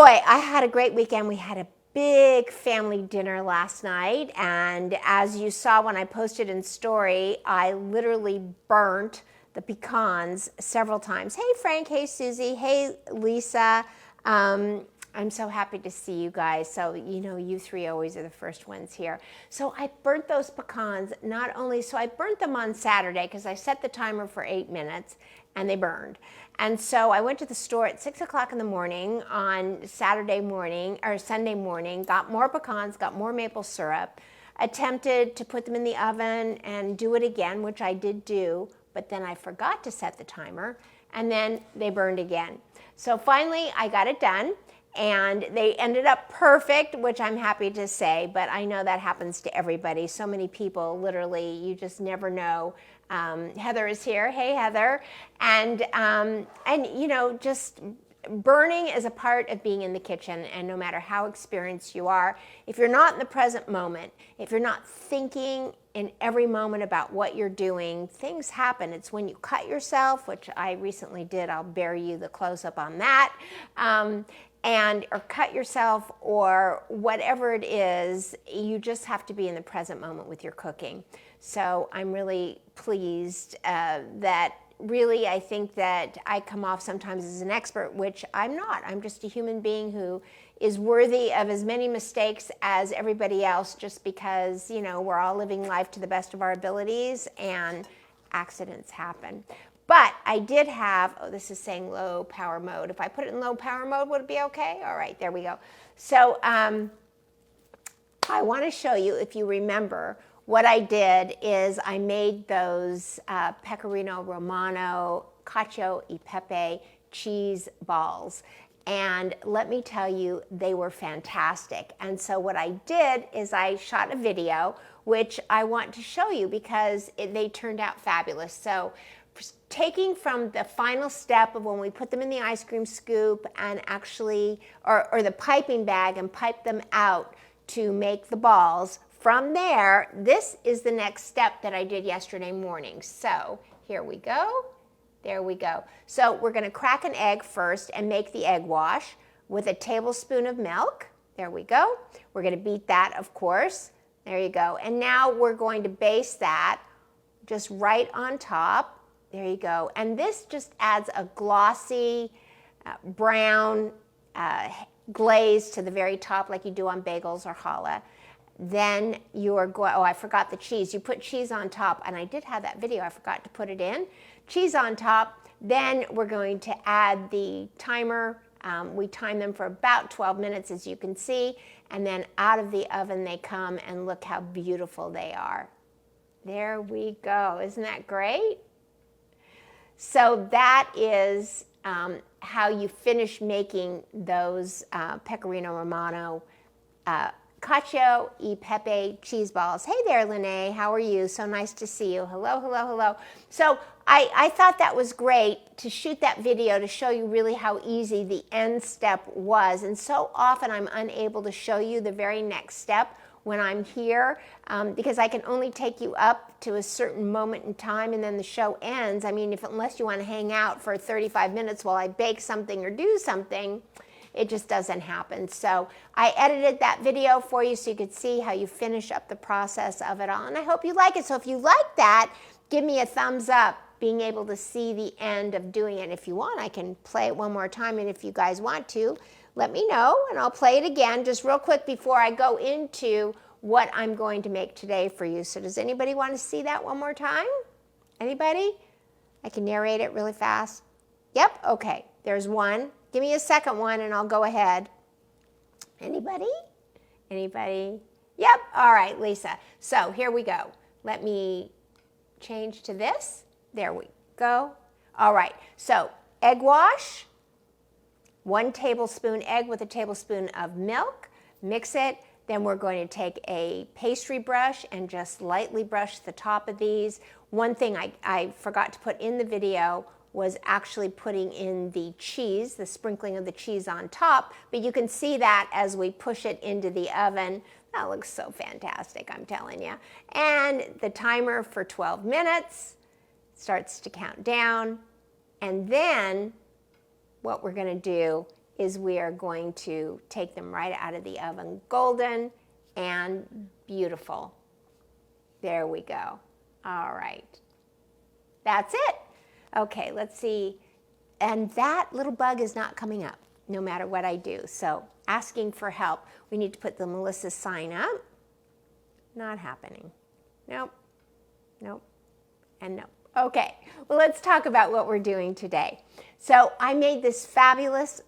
boy, I had a great weekend. We had a big family dinner last night, and as you saw when I posted in story, I literally burnt the pecans several times. Hey Frank, hey Susie, hey Lisa. I'm so happy to see you guys. So, you know, you three always are the first ones here. So I burnt those pecans, not only, so I burnt them on Saturday because I set the timer for 8 minutes and they burned. And so I went to the store at 6 o'clock in the morning on Saturday morning or Sunday morning, got more pecans, got more maple syrup, attempted to put them in the oven and do it again, which I did do, but then I forgot to set the timer and then they burned again. So finally I got it done. And they ended up perfect, which I'm happy to say, but I know that happens to everybody. So many people, literally, you just never know. Heather is here. Hey, Heather. And you know, just burning is a part of being in the kitchen, and no matter how experienced you are, if you're not in the present moment, if you're not thinking in every moment about what you're doing, things happen. It's when you cut yourself, which I recently did. I'll bear you the close-up on that. Or cut yourself or whatever it is, you just have to be in the present moment with your cooking. So I'm really pleased that really I think that I come off sometimes as an expert, which I'm not. I'm just a human being who is worthy of as many mistakes as everybody else just because, you know, we're all living life to the best of our abilities and accidents happen. But I did have, oh, this is saying low power mode. If I put it in low power mode, would it be okay? All right, there we go. So I want to show you, if you remember, what I did is I made those pecorino romano, cacio e pepe cheese balls. And let me tell you, they were fantastic. And so what I did is I shot a video, which I want to show you because they turned out fabulous. So taking from the final step of when we put them in the ice cream scoop and actually, or the piping bag and pipe them out to make the balls, from there, this is the next step that I did yesterday morning. So here we go. There we go. So we're going to crack an egg first and make the egg wash with a tablespoon of milk. There we go. We're going to beat that, of course. There you go. And now we're going to base that just right on top. There you go. And this just adds a glossy brown glaze to the very top like you do on bagels or challah. Then you're going, oh, I forgot the cheese. You put cheese on top, and I did have that video. I forgot to put it in. Cheese on top. Then we're going to add the timer. We time them for about 12 minutes, as you can see. And then out of the oven they come, and look how beautiful they are. There we go. Isn't that great? So that is how you finish making those pecorino romano cacio e pepe cheese balls. Hey there, Lene. How are you? So nice to see you. Hello, hello, hello. So I thought that was great to shoot that video to show you really how easy the end step was. And so often I'm unable to show you the very next step when I'm here because I can only take you up to a certain moment in time and then the show ends. I mean, unless you want to hang out for 35 minutes while I bake something or do something, it just doesn't happen. So I edited that video for you so you could see how you finish up the process of it all. And I hope you like it. So if you like that, give me a thumbs up, being able to see the end of doing it. If you want, I can play it one more time. And if you guys want to, let me know and I'll play it again just real quick before I go into what I'm going to make today for you. So does anybody want to see that one more time? Anybody? I can narrate it really fast. Yep, okay, there's one. Give me a second one and I'll go ahead. Anybody? Anybody? Yep, all right, Lisa. So here we go. Let me change to this. There we go. All right, so egg wash. 1 tablespoon egg with a tablespoon of milk. Mix it. Then we're going to take a pastry brush and just lightly brush the top of these. One thing I forgot to put in the video was actually putting in the cheese, the sprinkling of the cheese on top, but you can see that as we push it into the oven. That looks so fantastic, I'm telling you. And the timer for 12 minutes starts to count down. And then what we're going to do is we are going to take them right out of the oven, golden and beautiful. There we go. All right. That's it. Okay, let's see. And that little bug is not coming up no matter what I do. So asking for help. We need to put the Melissa sign up. Not happening. Nope. Nope. And nope. Okay, well, let's talk about what we're doing today. So I made this fabulous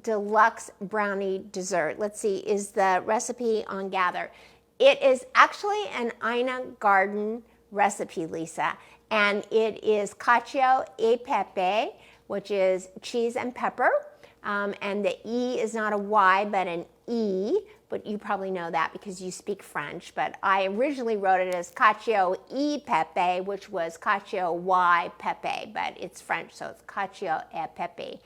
deluxe brownie dessert. Let's see, is the recipe on Gather. It is actually an Ina Garden recipe, Lisa, and it is cacio e pepe, which is cheese and pepper, and the E is not a Y, but an E, but you probably know that because you speak French, but I originally wrote it as cacio e pepe, which was cacio y pepe, but it's French, so it's cacio e pepe.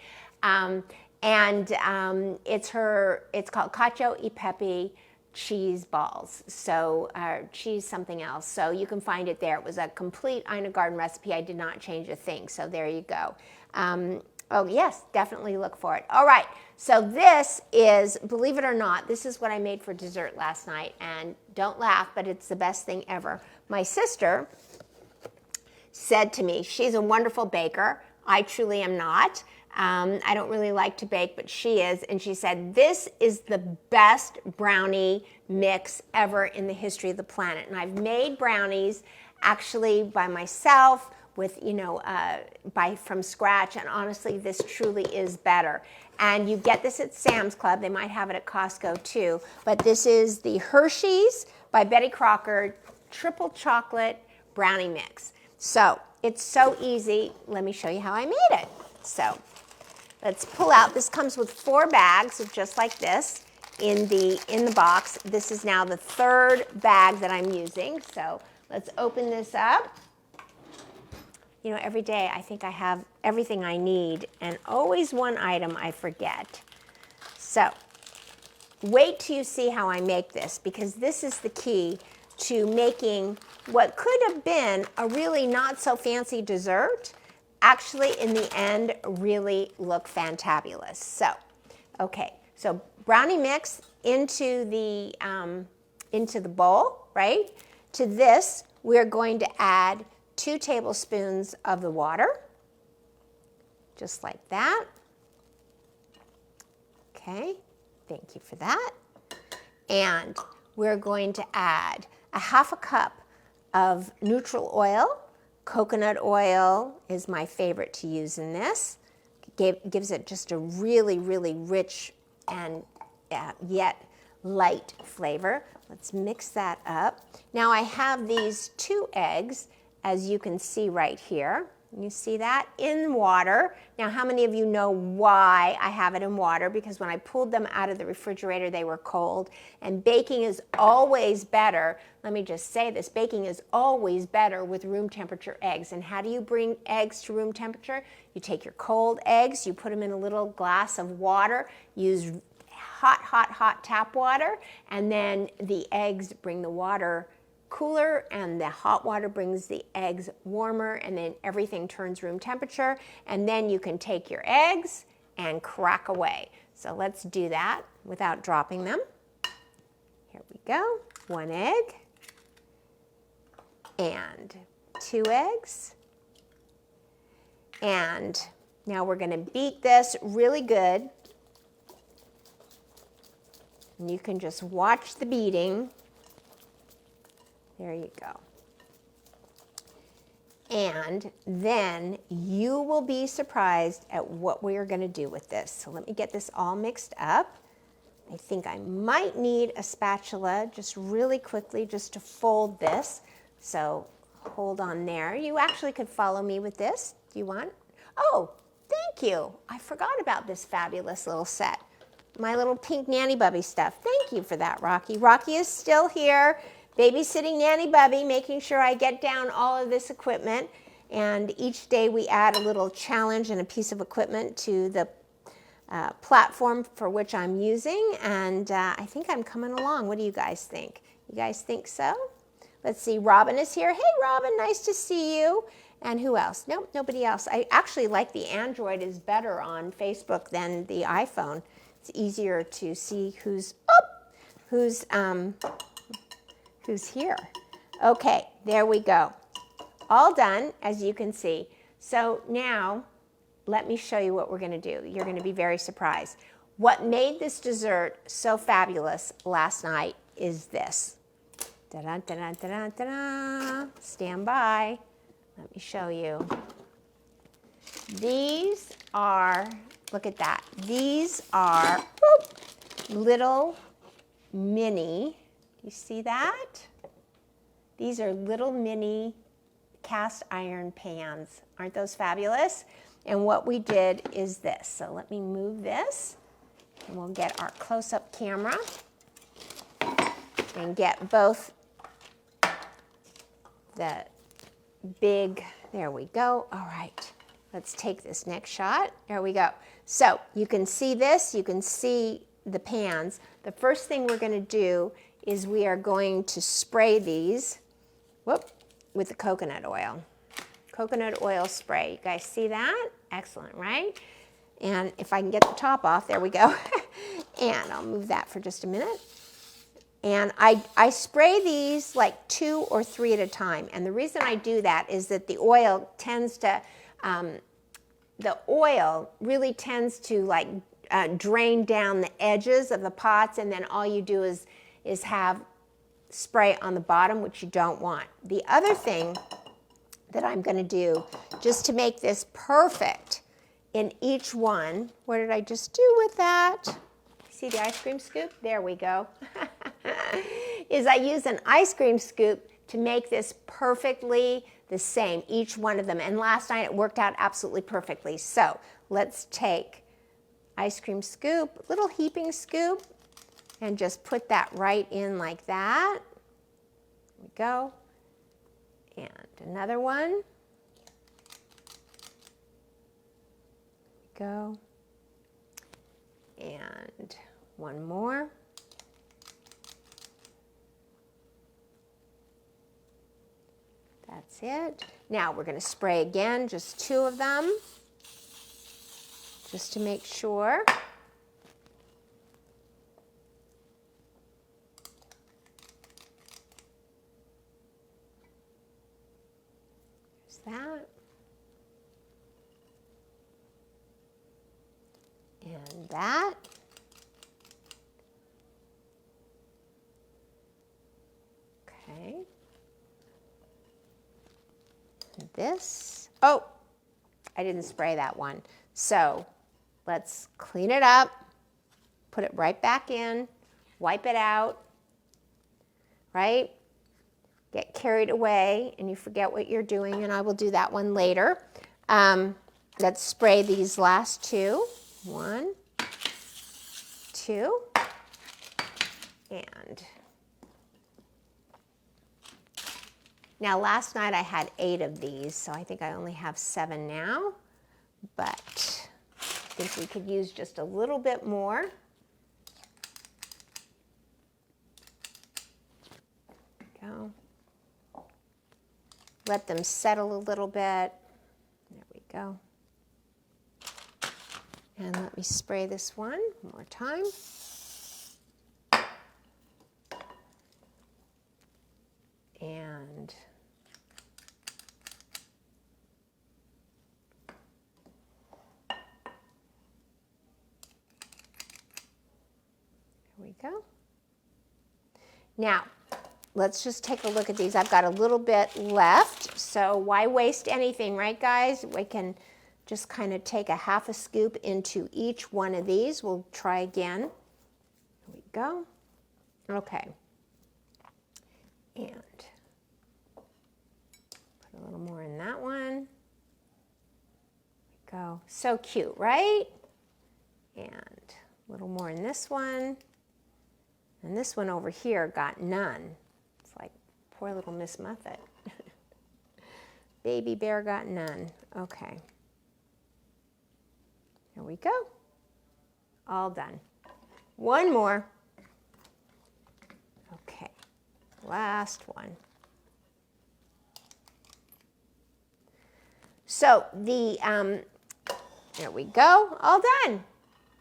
It's called cacio e pepe cheese balls, so cheese something else. So you can find it there. It was a complete Ina Garden recipe. I did not change a thing, so there you go. Oh yes, definitely look for it. All right, so this is, believe it or not, this is what I made for dessert last night, and don't laugh, but it's the best thing ever. My sister said to me, she's a wonderful baker. I truly am not. I don't really like to bake, but she is. And she said, this is the best brownie mix ever in the history of the planet. And I've made brownies actually by myself with, from scratch. And honestly, this truly is better. And you get this at Sam's Club. They might have it at Costco too. But this is the Hershey's by Betty Crocker triple chocolate brownie mix. So it's so easy. Let me show you how I made it. So let's pull out. This comes with 4 bags of just like this in the box. This is now the 3rd bag that I'm using. So let's open this up. You know, every day I think I have everything I need, and always one item I forget. So wait till you see how I make this, because this is the key to making what could have been a really not so fancy dessert actually in the end really look fantabulous. So, okay, so brownie mix into the bowl, right? To this, we're going to add 2 tablespoons of the water, just like that. Okay, thank you for that. And we're going to add a 1/2 cup of neutral oil. Coconut oil is my favorite to use in this. Gives it just a really, really rich and yet light flavor. Let's mix that up. Now I have these 2 eggs, as you can see right here. You see that? In water. Now, how many of you know why I have it in water? Because when I pulled them out of the refrigerator, they were cold. And baking is always better. Let me just say this. Baking is always better with room temperature eggs. And how do you bring eggs to room temperature? You take your cold eggs, you put them in a little glass of water, use hot, hot, hot tap water, and then the eggs bring the water cooler, and the hot water brings the eggs warmer, and then everything turns room temperature, and then you can take your eggs and crack away. So let's do that without dropping them. Here we go. 1 egg and 2 eggs. And now we're going to beat this really good. And you can just watch the beating. There you go. And then you will be surprised at what we are going to do with this. So let me get this all mixed up. I think I might need a spatula just really quickly just to fold this. So hold on there. You actually could follow me with this. Do you want? Oh, thank you. I forgot about this fabulous little set. My little pink Nanny Bubby stuff. Thank you for that, Rocky. Rocky is still here, babysitting Nanny Bubby, making sure I get down all of this equipment. And each day we add a little challenge and a piece of equipment to the platform for which I'm using. And I think I'm coming along. What do you guys think? You guys think so? Let's see, Robin is here. Hey, Robin, nice to see you. And who else? Nope, nobody else. I actually like the Android is better on Facebook than the iPhone. It's easier to see who's here. Okay, there we go. All done, as you can see. So now, let me show you what we're gonna do. You're gonna be very surprised. What made this dessert so fabulous last night is this. Da-da, da-da, da-da, da-da. Stand by. Let me show you. These are, look at that. These are little mini, you see that? These are little mini cast iron pans. Aren't those fabulous? And what we did is this. So let me move this, and we'll get our close-up camera and get both the big, there we go. All right, let's take this next shot. There we go. So you can see this, you can see the pans. The first thing we're gonna do is we are going to spray these, with the coconut oil. Coconut oil spray. You guys see that? Excellent, right? And if I can get the top off, there we go. And I'll move that for just a minute. And I spray these like 2 or 3 at a time. And the reason I do that is that the oil tends to, really tends to like drain down the edges of the pots, and then all you do is have spray on the bottom, which you don't want. The other thing that I'm going to do, just to make this perfect in each one, what did I just do with that? See the ice cream scoop? There we go. Is I use an ice cream scoop to make this perfectly the same, each one of them. And last night it worked out absolutely perfectly. So let's take ice cream scoop, little heaping scoop, and just put that right in like that. There we go. And another one. There we go. And one more. That's it. Now we're going to spray again, just 2 of them, just to make sure. There's that. And that. Okay. And this. Oh, I didn't spray that one. So let's clean it up, put it right back in, wipe it out, right? Get carried away and you forget what you're doing, and I will do that one later. Let's spray these last 2. 1, 2, and now last night I had 8 of these, so I think I only have 7 now, but I think we could use just a little bit more. Go. Let them settle a little bit. There we go. And let me spray this one more time. And there we go. Now, let's just take a look at these. I've got a little bit left, so why waste anything, right, guys? We can just kind of take a half a scoop into each one of these. We'll try again. There we go. Okay. And put a little more in that one. There we go. So cute, right? And a little more in this one. And this one over here got none. It's like poor little Miss Muffet. Baby bear got none. Okay. There we go. All done. One more. Okay. Last one. So there we go, all done.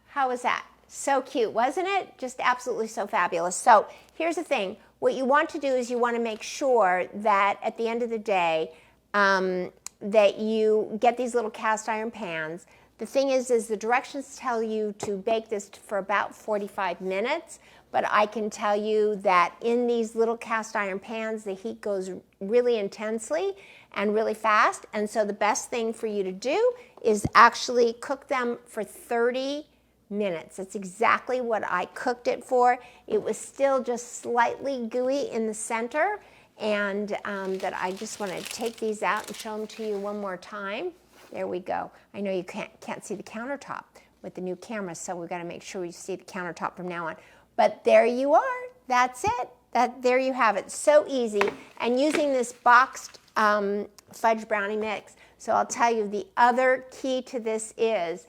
How was that? So cute, wasn't it? Just absolutely so fabulous. So here's the thing. What you want to do is you want to make sure that at the end of the day that you get these little cast iron pans. The thing is the directions tell you to bake this for about 45 minutes, but I can tell you that in these little cast iron pans, the heat goes really intensely and really fast. And so the best thing for you to do is actually cook them for 30 minutes. That's exactly what I cooked it for. It was still just slightly gooey in the center, and that I just want to take these out and show them to you one more time. There we go. I know you can't see the countertop with the new camera, so we've got to make sure you see the countertop from now on. But there you are. That's it. There you have it. So easy. And using this boxed fudge brownie mix. So I'll tell you the other key to this is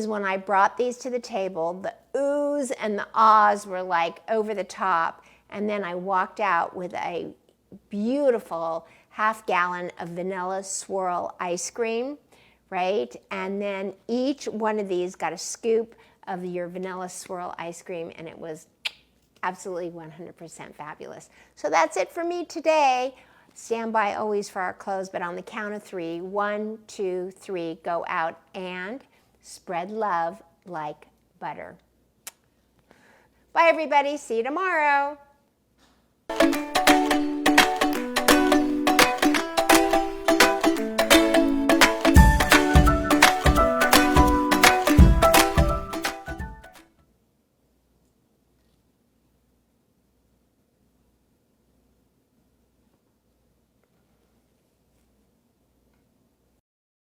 when I brought these to the table, the oohs and the ahs were like over the top. And then I walked out with a beautiful half-gallon of vanilla swirl ice cream, right? And then each one of these got a scoop of your vanilla swirl ice cream, and it was absolutely 100% fabulous. So that's it for me today. Stand by always for our close, but on the count of 3, 1, 2, 3, go out and spread love like butter. Bye, everybody. See you tomorrow.